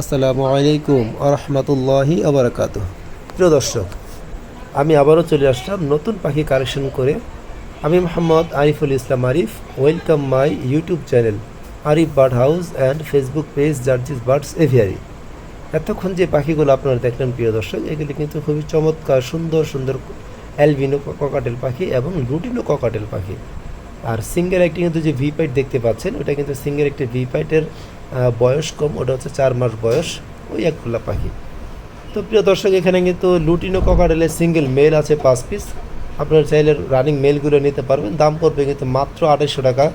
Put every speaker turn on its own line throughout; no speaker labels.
আসসালামু আলাইকুম আরহামতুল্লাহি আবরাকাতুহ। প্রিয় দর্শক, আমি আবারও চলে আসলাম নতুন পাখি কালেকশন করে। আমি Mohammad Ariful Islam Arif. Welcome my YouTube channel Arif bird house and Facebook page Jarjis birds aviary. এতক্ষণ যে পাখিগুলো আপনারা দেখলেন প্রিয় দর্শক, এগুলি কিন্তু খুবই চমৎকার সুন্দর সুন্দর অ্যালবিনো ককাটেল পাখি এবং লুটিনো ককাটেল পাখি। আর সিঙ্গেল একটি কিন্তু যে ভি পাইট দেখতে পাচ্ছেন, ওটা কিন্তু সিঙ্গেল একটি ভি পাইটের বয়স কম, ওটা হচ্ছে 4 মাস বয়স, ওই একগুলা পাখি। তো প্রিয় দর্শক, এখানে কিন্তু লুটিনো ককাটেলের সিঙ্গেল মেল আছে 5 পিস। আপনারা চাইলে রানিং মেলগুলো নিতে পারবেন, দাম পড়বে কিন্তু মাত্র 2800 টাকা।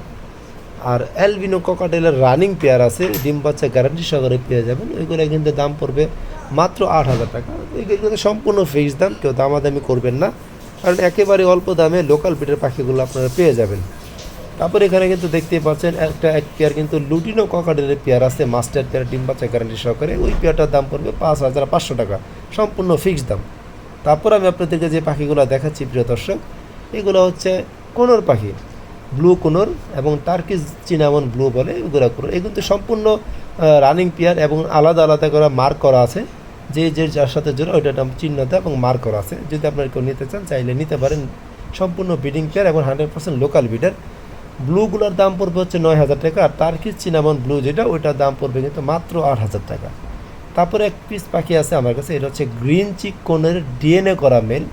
আর অ্যালবিনো ককাটেলের রানিং পেয়ার আছে, ডিম বাচ্চা গ্যারান্টি সহকারে পেয়ে যাবেন, ওইগুলো কিন্তু দাম পড়বে মাত্র 8000 টাকা। এইগুলো কিন্তু সম্পূর্ণ ফিক্স দাম, কেউ দামাদামি করবেন না, কারণ একেবারে অল্প দামে লোকাল ব্রিডের পাখিগুলো আপনারা পেয়ে যাবেন। তারপর এখানে কিন্তু দেখতেই পাচ্ছেন এক পেয়ার কিন্তু লুটিনো ককাটেলের পেয়ার আছে, মাস্টার পেয়ার, ডিম বাচ্চা গ্যারান্টি সহকারে। ওই পেয়ারটার দাম পড়বে 5500 টাকা, সম্পূর্ণ ফিক্সড দাম। তারপর আমি আপনাদেরকে যে পাখিগুলো দেখাচ্ছি প্রিয় দর্শক, এগুলো হচ্ছে কোনোর পাখি, ব্লু কোনোর এবং টার্কিশ চিনামন ব্লু বলে, এগুলো কোনোর। এগুলো কিন্তু সম্পূর্ণ রানিং পেয়ার এবং আলাদা আলাদা করে মার্ক করা আছে, যে যার সাথে জোড়া ওইটার নাম চিহ্নতে এবং মার্ক করা আছে। যদি আপনারা কেউ নিতে চান চাইলে নিতে পারেন। সম্পূর্ণ ব্রিডিং পেয়ার এবং 100% লোকাল ব্রিডার। ব্লুগুলোর দাম পড়বে হচ্ছে 9000 টাকা, আর টার্কিশ চিনামন ব্লু যেটা, ওইটার দাম পড়বে কিন্তু মাত্র 8000 টাকা। তারপরে এক পিস পাখি আছে আমার কাছে, এটা হচ্ছে গ্রিন চিক কোনের ডিএনএ করা মেল,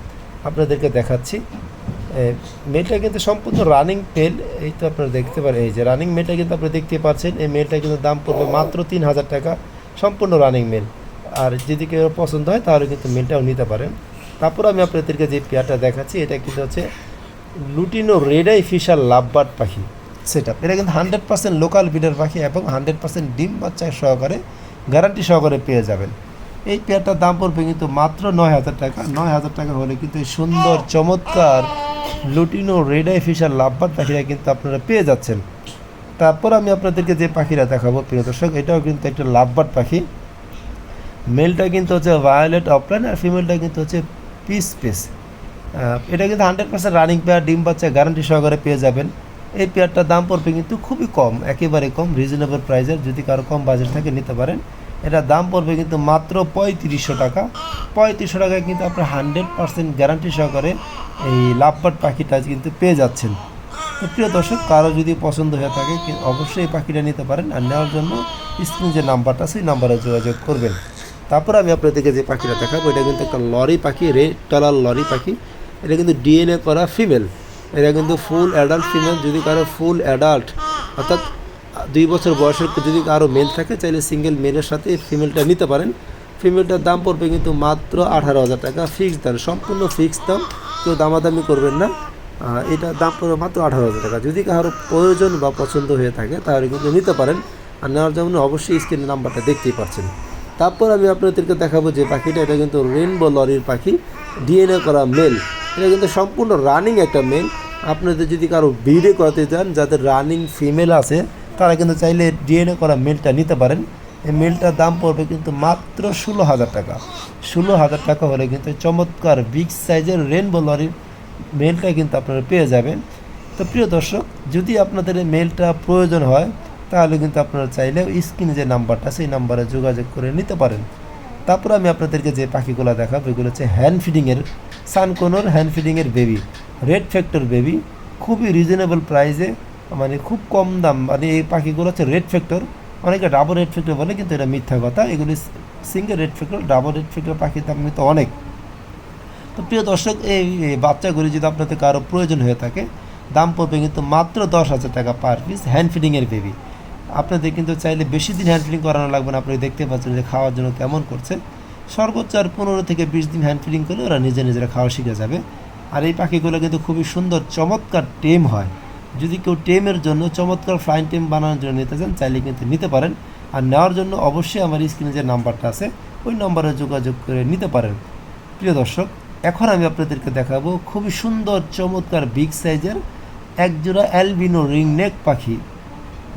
আপনাদেরকে দেখাচ্ছি। মেলটা কিন্তু সম্পূর্ণ রানিং মেল, এই তো আপনারা দেখতে পারেন, এই যে রানিং মেলটা কিন্তু আপনারা দেখতে পাচ্ছেন। এই মেলটা কিন্তু দাম পড়বে মাত্র 3000 টাকা, সম্পূর্ণ রানিং মেল। আর যদি কেউ পছন্দ হয় তাহলে কিন্তু মেলটাও নিতে পারেন। তারপর আমি আপনাদেরকে যে পেয়ারটা দেখাচ্ছি, এটা কিন্তু হচ্ছে lutino red eye Fischer lovebird পাখি সেটআপ। এটা কিন্তু 100% লোকাল ব্রিডার পাখি এবং 100% ডিম বাচ্চা সহকারে গ্যারান্টি সহকারে পেয়ে যাবেন। এই পেয়ারটার দাম পড়বে কিন্তু মাত্র 9000 টাকা। 9000 টাকা হলে কিন্তু এই সুন্দর চমৎকার lutino red eye Fischer lovebird পাখিরা কিন্তু আপনারা পেয়ে যাচ্ছেন। তারপর আমি আপনাদেরকে যে পাখিরা দেখাবো প্রিয় দর্শক, এটাও কিন্তু একটা লাভবার্ড পাখি। মেলটা কিন্তু হচ্ছে ভায়োলেট অফলাইন, আর ফিমেলটা কিন্তু হচ্ছে পিস পিস। এটা কিন্তু 100% রানিং পেয়ার, ডিম বাচ্চা গ্যারান্টি সহকারে পেয়ে যাবেন। এই পেয়ারটার দাম পড়বে কিন্তু খুবই কম, একেবারে কম, রিজনেবল প্রাইসের। যদি কারো কম বাজেট থাকে নিতে পারেন। এটার দাম পড়বে কিন্তু মাত্র 3500 টাকা। 3500 টাকায় কিন্তু আপনার 100% গ্যারান্টি সহকারে এই লাভবার্ড পাখিটা কিন্তু পেয়ে যাচ্ছেন। তো প্রিয় দর্শক, কারো যদি পছন্দ হয়ে থাকে অবশ্যই এই পাখিটা নিতে পারেন, আর নেওয়ার জন্য স্ক্রিনে যে নাম্বারটা সেই নাম্বারে যোগাযোগ করবেন। তারপর আমি আপনাদেরকে যে পাখিটা দেখাবো, এটা কিন্তু একটা লরি পাখি, রেড কালার লরি পাখি। এটা কিন্তু ডিএনএ করা ফিমেল, এটা কিন্তু ফুল অ্যাডাল্ট ফিমেল। যদি কারো ফুল অ্যাডাল্ট অর্থাৎ 2 বছর বয়সের যদি কারো মেল থাকে, চাইলে সিঙ্গেল মেলের সাথে ফিমেলটা নিতে পারেন। ফিমেলটার দাম পড়বে কিন্তু মাত্র 18000 টাকা, ফিক্সড দাম, সম্পূর্ণ ফিক্সড দাম, কেউ দামাদামি করবেন না। এটার দাম পড়বে মাত্র 18000 টাকা। যদি কারো প্রয়োজন বা পছন্দ হয়ে থাকে তাহলে কিন্তু নিতে পারেন, আর নেওয়ার জন্য অবশ্যই স্ক্রিনের নাম্বারটা দেখতেই পাচ্ছেন। তারপর আমি আপনাদেরকে দেখাবো যে পাখিটা, এটা কিন্তু রেনবো লরির পাখি, ডিএনএ করা মেল। এটা কিন্তু সম্পূর্ণ রানিং একটা মেল। আপনাদের যদি কারো ব্রিডে করতে চান, যাদের রানিং ফিমেল আছে, তারা কিন্তু চাইলে ডিএনএ করা মেলটা নিতে পারেন। এই মেলটার দাম পড়বে কিন্তু মাত্র 16000 টাকা। 16000 টাকা হলে কিন্তু চমৎকার বিগ সাইজের রেনবো লরির মেলটা কিন্তু আপনারা পেয়ে যাবেন। তো প্রিয় দর্শক, যদি আপনাদের এই মেলটা প্রয়োজন হয় তাহলে কিন্তু আপনারা চাইলে স্ক্রিনে যে নাম্বারটা সেই নাম্বারে যোগাযোগ করে নিতে পারেন। তারপর আমি আপনাদেরকে যে পাখিগুলো দেখাবো, এগুলো হচ্ছে হ্যান্ড ফিডিংয়ের সানকোনোর হ্যান্ড ফিডিংয়ের বেবি, রেড ফ্যাক্টর বেবি, খুবই রিজনেবল প্রাইসে, মানে খুব কম দাম। মানে এই পাখিগুলো হচ্ছে রেড ফ্যাক্টর, অনেকে ডাবল রেড ফ্যাক্টর বলে, কিন্তু এটা মিথ্যা কথা। এগুলি single red factor, double red factor পাখির দাম কিন্তু অনেক। তো প্রিয় দর্শক, এই বাচ্চাগুলি যদি আপনাদের কারো প্রয়োজন হয়ে থাকে, দাম পড়বে কিন্তু মাত্র 10000 টাকা পার পিস, হ্যান্ড ফিডিংয়ের বেবি। আপনাদের কিন্তু চাইলে বেশি দিন হ্যান্ড ফিডিং করানো লাগবে না। আপনি দেখতে পাচ্ছেন যে খাওয়ার জন্য কেমন করছে, সর্বোচ্চ আর 15 থেকে 20 দিন হ্যান্ড ফিডিং করলে ওরা নিজেরা খাওয়া শিখে যাবে। আর এই পাখিগুলো কিন্তু খুবই সুন্দর চমৎকার টেম হয়। যদি কেউ টেমের জন্য চমৎকার ফ্লাইং টেম বানানোর জন্য নিতে চান, চাইলে কিন্তু নিতে পারেন। আর নেওয়ার জন্য অবশ্যই আমার স্ক্রিনে যে নাম্বারটা আছে ওই নাম্বারে যোগাযোগ করে নিতে পারেন। প্রিয় দর্শক, এখন আমি আপনাদেরকে দেখাবো খুবই সুন্দর চমৎকার বিগ সাইজের একজোড়া অ্যালবিনো রিং নেক পাখি।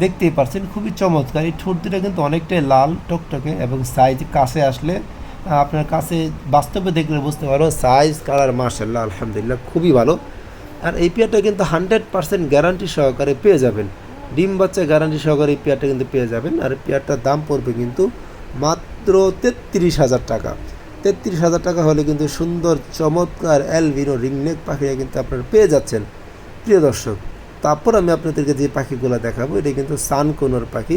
দেখতেই পাচ্ছেন খুবই চমৎকার। এই ঠোঁট দুটো কিন্তু অনেকটাই লাল টকটকে, এবং সাইজ কাছে আসলে আপনার কাছে বাস্তবে দেখলে বুঝতে পারো সাইজ কালার মাশাআল্লাহ আলহামদুলিল্লাহ খুবই ভালো। আর এই পেয়ারটা কিন্তু 100% গ্যারান্টি সহকারে পেয়ে যাবেন, ডিম বাচ্চা গ্যারান্টি সহকারে এই পেয়ারটা কিন্তু পেয়ে যাবেন। আর পেয়ারটার দাম পড়বে কিন্তু মাত্র 33,000 টাকা। 33,000 টাকা হলে কিন্তু সুন্দর চমৎকার অ্যালবিনো রিংনেক পাখিরা কিন্তু আপনারা পেয়ে যাচ্ছেন প্রিয় দর্শক। তারপর আমি আপনাদেরকে যে পাখিগুলো দেখাবো এটা কিন্তু সানকোনোর পাখি,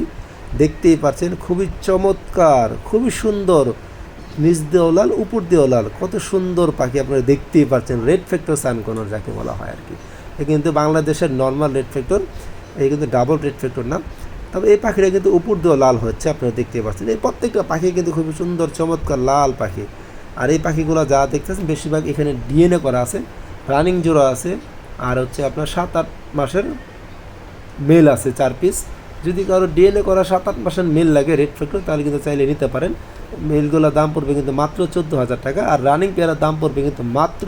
দেখতেই পাচ্ছেন খুবই চমৎকার, খুবই সুন্দর, নিচ দিয়েও লাল উপর দিয়েও লাল, কত সুন্দর পাখি আপনারা দেখতেই পাচ্ছেন। রেড ফ্যাক্টর সানকোনোর যাকে বলা হয় আর কি, এ কিন্তু বাংলাদেশের নর্মাল রেড ফ্যাক্টর, এই কিন্তু ডাবল রেড ফ্যাক্টর না। তবে এই পাখিটা কিন্তু উপর দিয়েও লাল হচ্ছে, আপনারা দেখতেই পাচ্ছেন। এই প্রত্যেকটা পাখি কিন্তু খুবই সুন্দর চমৎকার লাল পাখি। আর এই পাখিগুলো যা দেখতেছেন বেশিরভাগ এখানে ডিএনএ করা আছে, রানিং জোড়া আছে, আর হচ্ছে আপনার 7-8 মাসের মেল আছে 4 পিস। যদি কারো ডিএনএ করা 7-8 মাসের মেল লাগে রেড ফ্যাক্টর, তাহলে কিন্তু চাইলে নিতে পারেন। মেলগুলোর দাম পড়বে কিন্তু মাত্র 14,000 টাকা, আর রানিং পেয়ারের দাম পড়বে কিন্তু মাত্র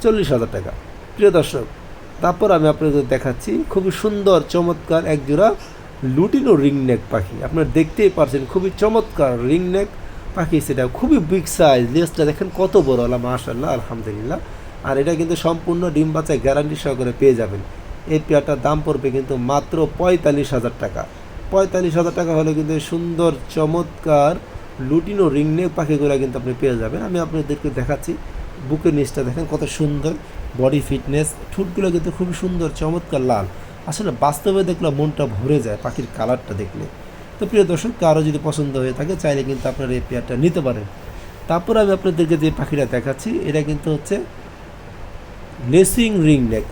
40,000 টাকা প্রিয় দর্শক। তারপর আমি আপনাদের দেখাচ্ছি খুবই সুন্দর চমৎকার এক জোড়া লুটিনো রিংনেক পাখি। আপনারা দেখতেই পারছেন খুবই চমৎকার রিংনেক পাখি, সেটা খুবই বিগ সাইজ, লেজটা দেখেন কত বড়, আল্লাহ মাশাআল্লাহ আলহামদুলিল্লাহ। আর এটা কিন্তু সম্পূর্ণ ডিম বাচ্চা গ্যারান্টি সহকারে পেয়ে যাবেন। এই পেয়ারটার দাম পড়বে কিন্তু মাত্র 45,000 টাকা। 45,000 টাকা হলে কিন্তু সুন্দর চমৎকার লুটিনো রিংনেক পাখিগুলো কিন্তু আপনি পেয়ে যাবেন। আমি আপনাদেরকে দেখাচ্ছি, বুকের নিচটা দেখেন কত সুন্দর, বডি ফিটনেস, ঠোঁটগুলো কিন্তু খুবই সুন্দর চমৎকার লাল। আসলে বাস্তবে দেখলে মনটা ভরে যায় পাখির কালারটা দেখলে। তো প্রিয় দর্শক, কারো যদি পছন্দ হয়ে থাকে চাইলে কিন্তু আপনারা এই পেয়ারটা নিতে পারেন। তারপর আমি আপনাদেরকে যে পাখিটা দেখাচ্ছি এটা কিন্তু হচ্ছে লেসিং রিংনেক।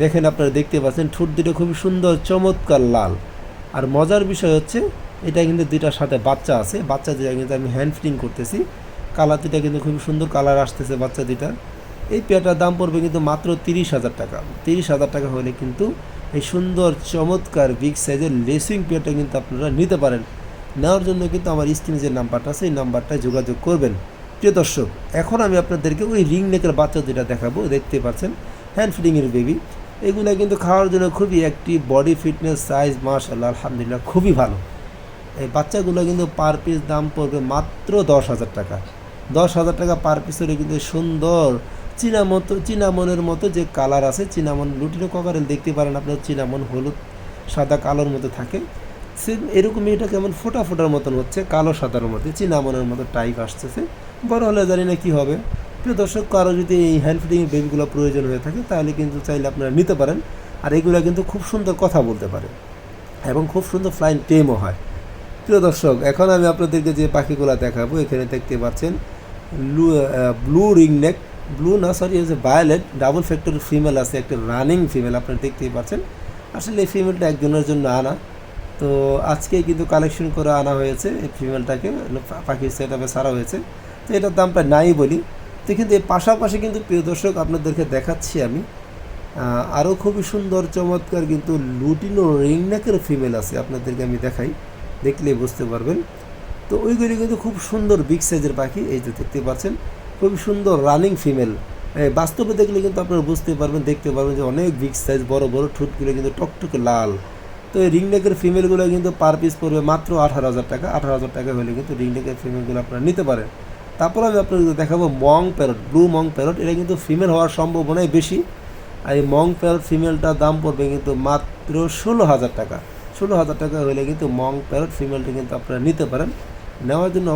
দেখেন আপনারা দেখতে পাচ্ছেন ঠোঁট দুটো খুবই সুন্দর চমৎকার লাল। আর মজার বিষয় হচ্ছে এটা কিন্তু দুইটার সাথে বাচ্চা আছে, বাচ্চা দুটা কিন্তু আমি হ্যান্ড ফিটিং করতেছি। কালার দুটা কিন্তু খুবই সুন্দর কালার আসতেছে বাচ্চা দুটা। এই পেয়ারটার দাম পড়বে কিন্তু মাত্র 30,000 টাকা। 30,000 টাকা হলে কিন্তু এই সুন্দর চমৎকার বিগ সাইজের লেসিং পেয়ারটা কিন্তু আপনারা নিতে পারেন। নেওয়ার জন্য কিন্তু আমার স্ক্রিনে যে নাম্বারটা আছে এই নাম্বারটায় যোগাযোগ করবেন প্রিয় দর্শক। এখন আমি আপনাদেরকে ওই রিং নেকের বাচ্চা যেটা দেখাবো, দেখতে পাচ্ছেন হ্যান্ড ফিডিংয়ের বেবি। এগুলো কিন্তু খাওয়ার জন্য খুবই অ্যাক্টিভ, বডি ফিটনেস সাইজ মাশাআল্লাহ আলহামদুলিল্লাহ খুবই ভালো। এই বাচ্চাগুলো কিন্তু পার পিস দাম পড়বে মাত্র 10,000 টাকা। 10,000 টাকা পার পিস হলে কিন্তু সুন্দর চিনামনের মতো যে কালার আছে, চিনামন লুটিনো কভারেল দেখতে পারেন আপনার, চিনামন হলুদ সাদা কালোর মতো থাকে, সেম এরকমই এটা কেমন ফোটা ফোটার মতন হচ্ছে, কালো সাদার মধ্যে চিনামনের মতো টাইপ আসতেছে। বড় হলে জানি না কী হবে। প্রিয় দর্শক, কারো যদি এই হ্যান্ড ফিডিং বেবিগুলো প্রয়োজন হয়ে থাকে তাহলে কিন্তু চাইলে আপনারা নিতে পারেন। আর এগুলো কিন্তু খুব সুন্দর কথা বলতে পারে এবং খুব সুন্দর ফ্লাইং টেমও হয়। প্রিয় দর্শক, এখন আমি আপনাদেরকে যে পাখিগুলো দেখাবো, এখানে দেখতে পাচ্ছেন ব্লু রিংনেক, ব্লু না সরি হচ্ছে ভায়োলেট ডাবল ফ্যাক্টর ফিমেল আছে, একটা রানিং ফিমেল আপনারা দেখতেই পাচ্ছেন। আসলে এই ফিমেলটা একজনের জন্য আনা, তো আজকে কিন্তু কালেকশন করে আনা হয়েছে এই ফিমেলটাকে, পাখির সেট আপে ছাড়া হয়েছে। তো এটার দামটা নাই বলি তো, কিন্তু এর পাশাপাশি কিন্তু প্রিয় দর্শক আপনাদেরকে দেখাচ্ছি আমি আরও খুবই সুন্দর চমৎকার কিন্তু লুটিনো রিংনেকের ফিমেল আছে, আপনাদেরকে আমি দেখাই, দেখলেই বুঝতে পারবেন। তো ওইগুলি কিন্তু খুব সুন্দর বিগ সাইজের পাখি, এই যে দেখতে পাচ্ছেন খুবই সুন্দর রানিং ফিমেল। বাস্তবে দেখলে কিন্তু আপনারা বুঝতে পারবেন, দেখতে পারবেন যে অনেক বিগ সাইজ, বড় বড় ঠোঁটগুলো কিন্তু টকটকে লাল। তো এই রিংনেকের ফিমেলগুলো কিন্তু পার পিস পড়বে মাত্র 18,000 টাকা। 18,000 টাকা হলে কিন্তু রিংনেকের ফিমেলগুলো আপনারা নিতে পারেন। তারপর আমি আপনাদের দেখাবো monk parrot, blue monk parrot. এটা কিন্তু ফিমেল হওয়ার সম্ভাবনাই বেশি। আর এই মং প্যারট ফিমেলটার দাম পড়বে কিন্তু মাত্র 16,000 টাকা। 16,000 টাকা হলে কিন্তু মং প্যারট ফিমেলটা কিন্তু আপনারা নিতে পারেন। নেওয়ার জন্য